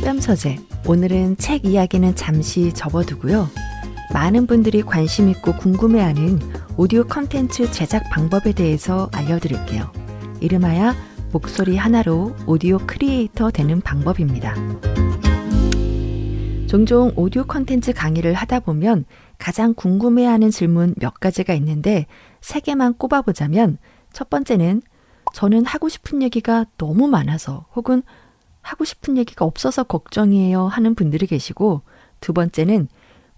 뺨서재, 오늘은 책 이야기는 잠시 접어두고요. 많은 분들이 관심 있고 궁금해하는 오디오 컨텐츠 제작 방법에 대해서 알려드릴게요. 이름하여 목소리 하나로 오디오 크리에이터 되는 방법입니다. 종종 오디오 컨텐츠 강의를 하다 보면 가장 궁금해하는 질문 몇 가지가 있는데 3개만 꼽아보자면, 첫 번째는 저는 하고 싶은 얘기가 너무 많아서 혹은 하고 싶은 얘기가 없어서 걱정이에요 하는 분들이 계시고, 두 번째는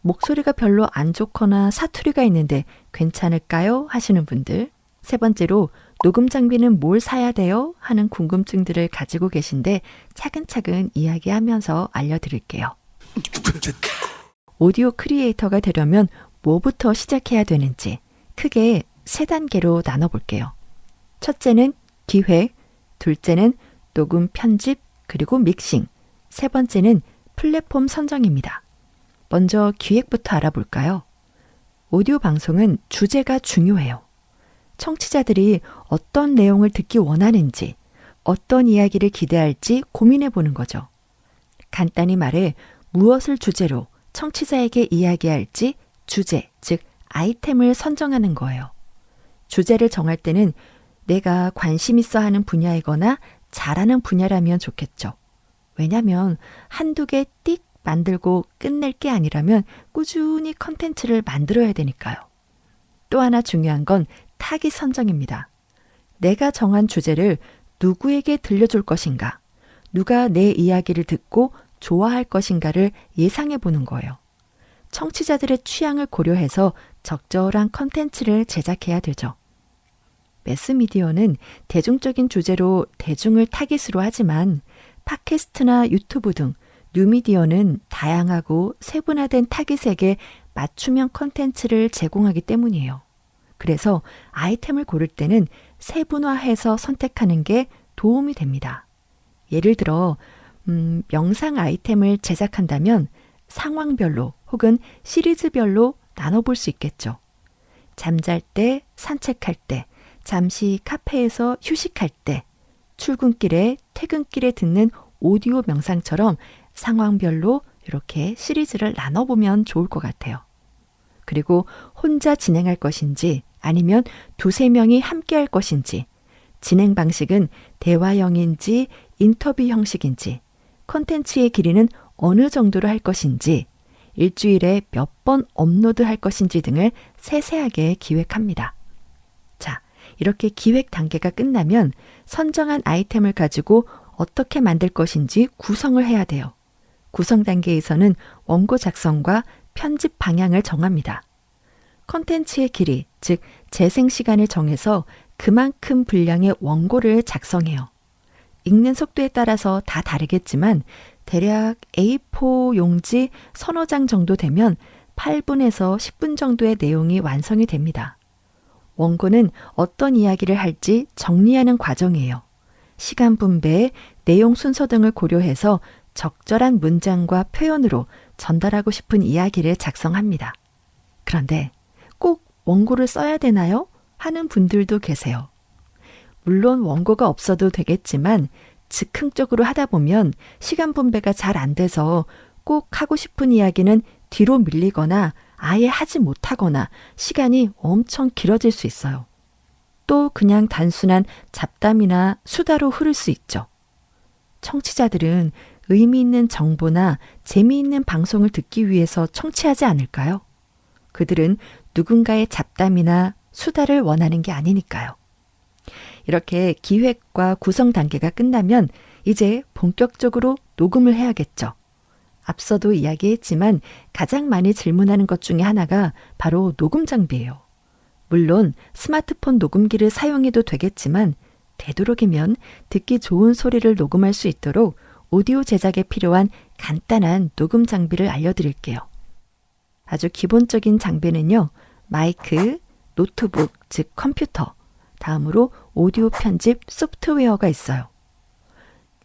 목소리가 별로 안 좋거나 사투리가 있는데 괜찮을까요? 하시는 분들, 세 번째로 녹음 장비는 뭘 사야 돼요? 하는 궁금증들을 가지고 계신데 차근차근 이야기하면서 알려드릴게요. 오디오 크리에이터가 되려면 뭐부터 시작해야 되는지 크게 3단계로 나눠볼게요. 첫째는 기획, 둘째는 녹음 편집, 그리고 믹싱, 세 번째는 플랫폼 선정입니다. 먼저 기획부터 알아볼까요? 오디오 방송은 주제가 중요해요. 청취자들이 어떤 내용을 듣기 원하는지, 어떤 이야기를 기대할지 고민해 보는 거죠. 간단히 말해 무엇을 주제로 청취자에게 이야기할지 주제, 즉 아이템을 선정하는 거예요. 주제를 정할 때는 내가 관심 있어 하는 분야이거나 잘하는 분야라면 좋겠죠. 왜냐하면 한두 개 띡 만들고 끝낼 게 아니라면 꾸준히 컨텐츠를 만들어야 되니까요. 또 하나 중요한 건 타깃 선정입니다. 내가 정한 주제를 누구에게 들려줄 것인가, 누가 내 이야기를 듣고 좋아할 것인가를 예상해 보는 거예요. 청취자들의 취향을 고려해서 적절한 컨텐츠를 제작해야 되죠. 매스미디어는 대중적인 주제로 대중을 타깃으로 하지만 팟캐스트나 유튜브 등 뉴미디어는 다양하고 세분화된 타깃에게 맞춤형 컨텐츠를 제공하기 때문이에요. 그래서 아이템을 고를 때는 세분화해서 선택하는 게 도움이 됩니다. 예를 들어 영상 아이템을 제작한다면 상황별로 혹은 시리즈별로 나눠볼 수 있겠죠. 잠잘 때, 산책할 때, 잠시 카페에서 휴식할 때, 출근길에, 퇴근길에 듣는 오디오 명상처럼 상황별로 이렇게 시리즈를 나눠보면 좋을 것 같아요. 그리고 혼자 진행할 것인지 아니면 2-3명이 함께 할 것인지, 진행 방식은 대화형인지 인터뷰 형식인지, 콘텐츠의 길이는 어느 정도로 할 것인지, 일주일에 몇 번 업로드할 것인지 등을 세세하게 기획합니다. 자, 이렇게 기획 단계가 끝나면 선정한 아이템을 가지고 어떻게 만들 것인지 구성을 해야 돼요. 구성 단계에서는 원고 작성과 편집 방향을 정합니다. 콘텐츠의 길이, 즉 재생 시간을 정해서 그만큼 분량의 원고를 작성해요. 읽는 속도에 따라서 다 다르겠지만 대략 A4 용지 1-2장 정도 되면 8분에서 10분 정도의 내용이 완성이 됩니다. 원고는 어떤 이야기를 할지 정리하는 과정이에요. 시간 분배, 내용 순서 등을 고려해서 적절한 문장과 표현으로 전달하고 싶은 이야기를 작성합니다. 그런데 꼭 원고를 써야 되나요? 하는 분들도 계세요. 물론 원고가 없어도 되겠지만 즉흥적으로 하다 보면 시간 분배가 잘 안 돼서 꼭 하고 싶은 이야기는 뒤로 밀리거나 아예 하지 못하거나 시간이 엄청 길어질 수 있어요. 또 그냥 단순한 잡담이나 수다로 흐를 수 있죠. 청취자들은 의미 있는 정보나 재미있는 방송을 듣기 위해서 청취하지 않을까요? 그들은 누군가의 잡담이나 수다를 원하는 게 아니니까요. 이렇게 기획과 구성 단계가 끝나면 이제 본격적으로 녹음을 해야겠죠. 앞서도 이야기했지만 가장 많이 질문하는 것 중에 하나가 바로 녹음 장비예요. 물론 스마트폰 녹음기를 사용해도 되겠지만 되도록이면 듣기 좋은 소리를 녹음할 수 있도록 오디오 제작에 필요한 간단한 녹음 장비를 알려드릴게요. 아주 기본적인 장비는요, 마이크, 노트북, 즉 컴퓨터, 다음으로 오디오 편집 소프트웨어가 있어요.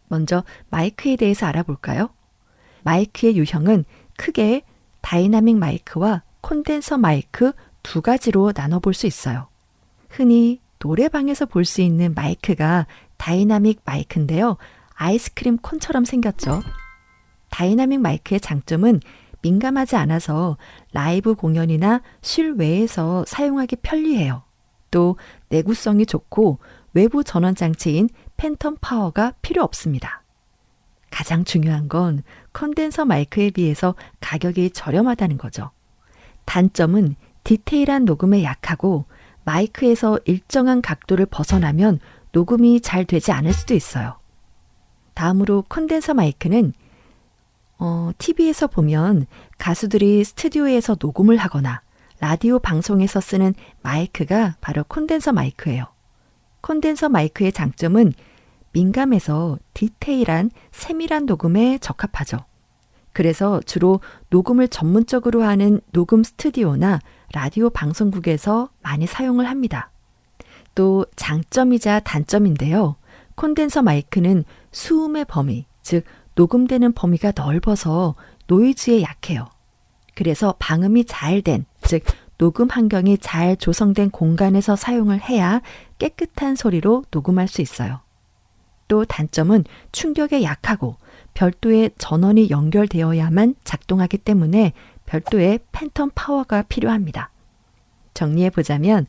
먼저 마이크에 대해서 알아볼까요? 마이크의 유형은 크게 다이나믹 마이크와 콘덴서 마이크 2가지로 나눠볼 수 있어요. 흔히 노래방에서 볼 수 있는 마이크가 다이나믹 마이크인데요. 아이스크림 콘처럼 생겼죠. 다이나믹 마이크의 장점은 민감하지 않아서 라이브 공연이나 실외에서 사용하기 편리해요. 또 내구성이 좋고 외부 전원 장치인 팬텀 파워가 필요 없습니다. 가장 중요한 건 컨덴서 마이크에 비해서 가격이 저렴하다는 거죠. 단점은 디테일한 녹음에 약하고 마이크에서 일정한 각도를 벗어나면 녹음이 잘 되지 않을 수도 있어요. 다음으로 컨덴서 마이크는 TV에서 보면 가수들이 스튜디오에서 녹음을 하거나 라디오 방송에서 쓰는 마이크가 바로 콘덴서 마이크예요. 콘덴서 마이크의 장점은 민감해서 디테일한 세밀한 녹음에 적합하죠. 그래서 주로 녹음을 전문적으로 하는 녹음 스튜디오나 라디오 방송국에서 많이 사용을 합니다. 또 장점이자 단점인데요. 콘덴서 마이크는 수음의 범위, 즉 녹음되는 범위가 넓어서 노이즈에 약해요. 그래서 방음이 잘 된, 즉 녹음 환경이 잘 조성된 공간에서 사용을 해야 깨끗한 소리로 녹음할 수 있어요. 또 단점은 충격에 약하고 별도의 전원이 연결되어야만 작동하기 때문에 별도의 팬텀 파워가 필요합니다. 정리해보자면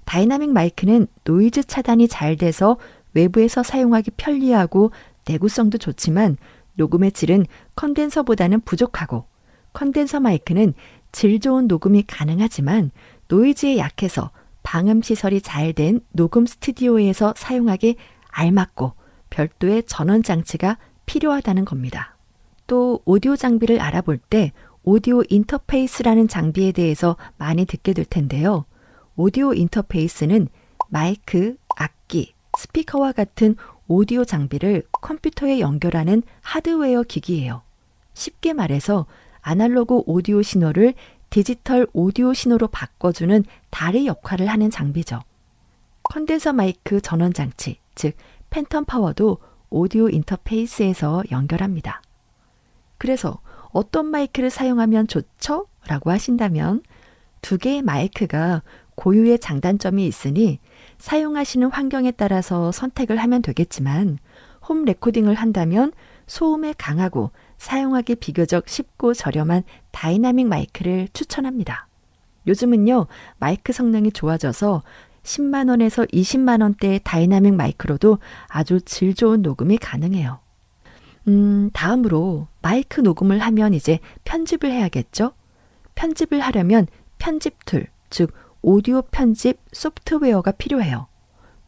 다이나믹 마이크는 노이즈 차단이 잘 돼서 외부에서 사용하기 편리하고 내구성도 좋지만 녹음의 질은 컨덴서보다는 부족하고 컨덴서 마이크는 질 좋은 녹음이 가능하지만 노이즈에 약해서 방음 시설이 잘 된 녹음 스튜디오에서 사용하기 알맞고 별도의 전원 장치가 필요하다는 겁니다. 또 오디오 장비를 알아볼 때 오디오 인터페이스라는 장비에 대해서 많이 듣게 될 텐데요. 오디오 인터페이스는 마이크, 악기, 스피커와 같은 오디오 장비를 컴퓨터에 연결하는 하드웨어 기기예요. 쉽게 말해서 아날로그 오디오 신호를 디지털 오디오 신호로 바꿔주는 다리 역할을 하는 장비죠. 컨덴서 마이크 전원 장치, 즉 팬텀 파워도 오디오 인터페이스에서 연결합니다. 그래서 어떤 마이크를 사용하면 좋죠? 라고 하신다면 두 개의 마이크가 고유의 장단점이 있으니 사용하시는 환경에 따라서 선택을 하면 되겠지만 홈 레코딩을 한다면 소음에 강하고 사용하기 비교적 쉽고 저렴한 다이나믹 마이크를 추천합니다. 요즘은요, 마이크 성능이 좋아져서 10만 원에서 20만 원대의 다이나믹 마이크로도 아주 질 좋은 녹음이 가능해요. 다음으로 마이크 녹음을 하면 이제 편집을 해야겠죠? 편집을 하려면 편집 툴, 즉 오디오 편집 소프트웨어가 필요해요.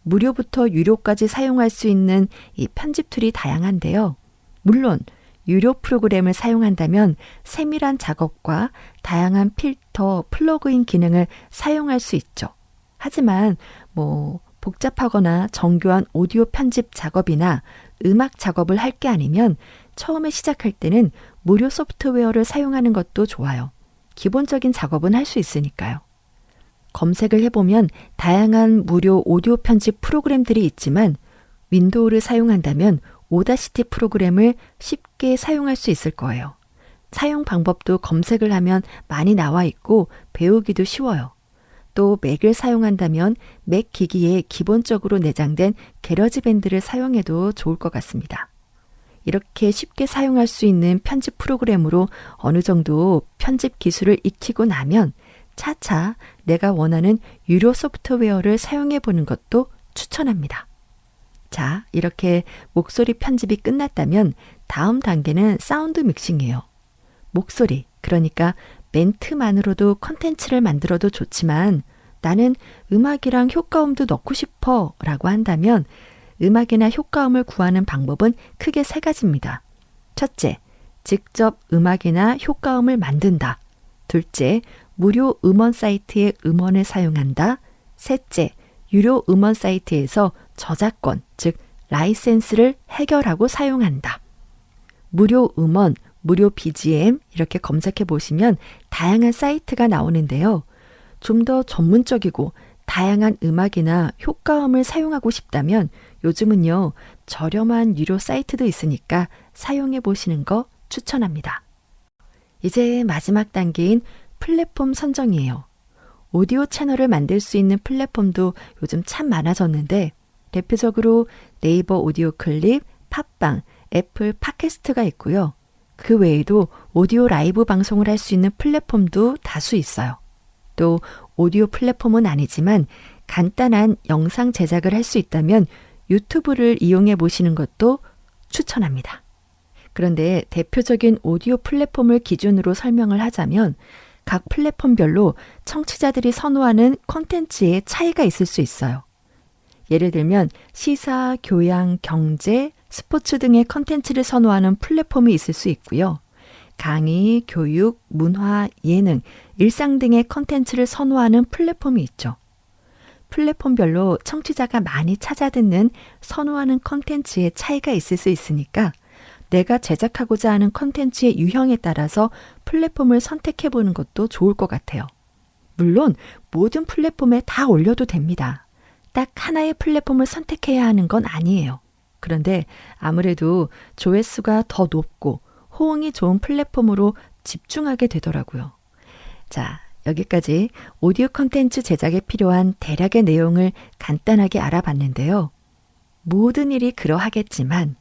무료부터 유료까지 사용할 수 있는 이 편집 툴이 다양한데요. 물론 유료 프로그램을 사용한다면 세밀한 작업과 다양한 필터, 플러그인 기능을 사용할 수 있죠. 하지만 복잡하거나 정교한 오디오 편집 작업이나 음악 작업을 할 게 아니면 처음에 시작할 때는 무료 소프트웨어를 사용하는 것도 좋아요. 기본적인 작업은 할 수 있으니까요. 검색을 해보면 다양한 무료 오디오 편집 프로그램들이 있지만 윈도우를 사용한다면 오다시티 프로그램을 쉽게 사용할 수 있을 거예요. 사용 방법도 검색을 하면 많이 나와 있고 배우기도 쉬워요. 또 맥을 사용한다면 맥 기기에 기본적으로 내장된 게러지밴드를 사용해도 좋을 것 같습니다. 이렇게 쉽게 사용할 수 있는 편집 프로그램으로 어느 정도 편집 기술을 익히고 나면 차차 내가 원하는 유료 소프트웨어를 사용해 보는 것도 추천합니다. 자, 이렇게 목소리 편집이 끝났다면 다음 단계는 사운드 믹싱이에요. 목소리, 그러니까 멘트만으로도 컨텐츠를 만들어도 좋지만 나는 음악이랑 효과음도 넣고 싶어 라고 한다면 음악이나 효과음을 구하는 방법은 크게 세 가지입니다. 첫째, 직접 음악이나 효과음을 만든다. 둘째, 무료 음원 사이트의 음원을 사용한다. 셋째, 유료 음원 사이트에서 저작권, 즉 라이센스를 해결하고 사용한다. 무료 음원, 무료 BGM 이렇게 검색해 보시면 다양한 사이트가 나오는데요. 좀 더 전문적이고 다양한 음악이나 효과음을 사용하고 싶다면 요즘은요, 저렴한 유료 사이트도 있으니까 사용해 보시는 거 추천합니다. 이제 마지막 단계인 플랫폼 선정이에요. 오디오 채널을 만들 수 있는 플랫폼도 요즘 참 많아졌는데 대표적으로 네이버 오디오 클립, 팟빵, 애플 팟캐스트가 있고요. 그 외에도 오디오 라이브 방송을 할 수 있는 플랫폼도 다수 있어요. 또 오디오 플랫폼은 아니지만 간단한 영상 제작을 할 수 있다면 유튜브를 이용해 보시는 것도 추천합니다. 그런데 대표적인 오디오 플랫폼을 기준으로 설명을 하자면 각 플랫폼별로 청취자들이 선호하는 콘텐츠에 차이가 있을 수 있어요. 예를 들면 시사, 교양, 경제, 스포츠 등의 콘텐츠를 선호하는 플랫폼이 있을 수 있고요. 강의, 교육, 문화, 예능, 일상 등의 콘텐츠를 선호하는 플랫폼이 있죠. 플랫폼별로 청취자가 많이 찾아듣는 선호하는 콘텐츠의 차이가 있을 수 있으니까 내가 제작하고자 하는 콘텐츠의 유형에 따라서 플랫폼을 선택해보는 것도 좋을 것 같아요. 물론 모든 플랫폼에 다 올려도 됩니다. 딱 하나의 플랫폼을 선택해야 하는 건 아니에요. 그런데 아무래도 조회수가 더 높고 호응이 좋은 플랫폼으로 집중하게 되더라고요. 자, 여기까지 오디오 콘텐츠 제작에 필요한 대략의 내용을 간단하게 알아봤는데요. 모든 일이 그러하겠지만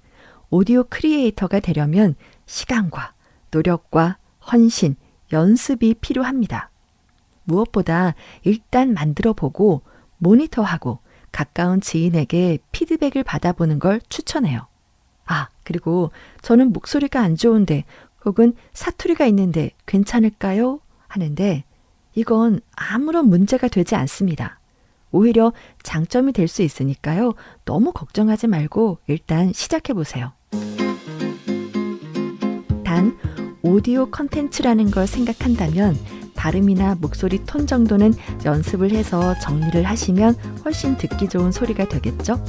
오디오 크리에이터가 되려면 시간과 노력과 헌신, 연습이 필요합니다. 무엇보다 일단 만들어보고 모니터하고 가까운 지인에게 피드백을 받아보는 걸 추천해요. 아, 그리고 저는 목소리가 안 좋은데 혹은 사투리가 있는데 괜찮을까요? 하는데 이건 아무런 문제가 되지 않습니다. 오히려 장점이 될 수 있으니까요. 너무 걱정하지 말고 일단 시작해보세요. 단, 오디오 컨텐츠라는 걸 생각한다면 발음이나 목소리 톤 정도는 연습을 해서 정리를 하시면 훨씬 듣기 좋은 소리가 되겠죠?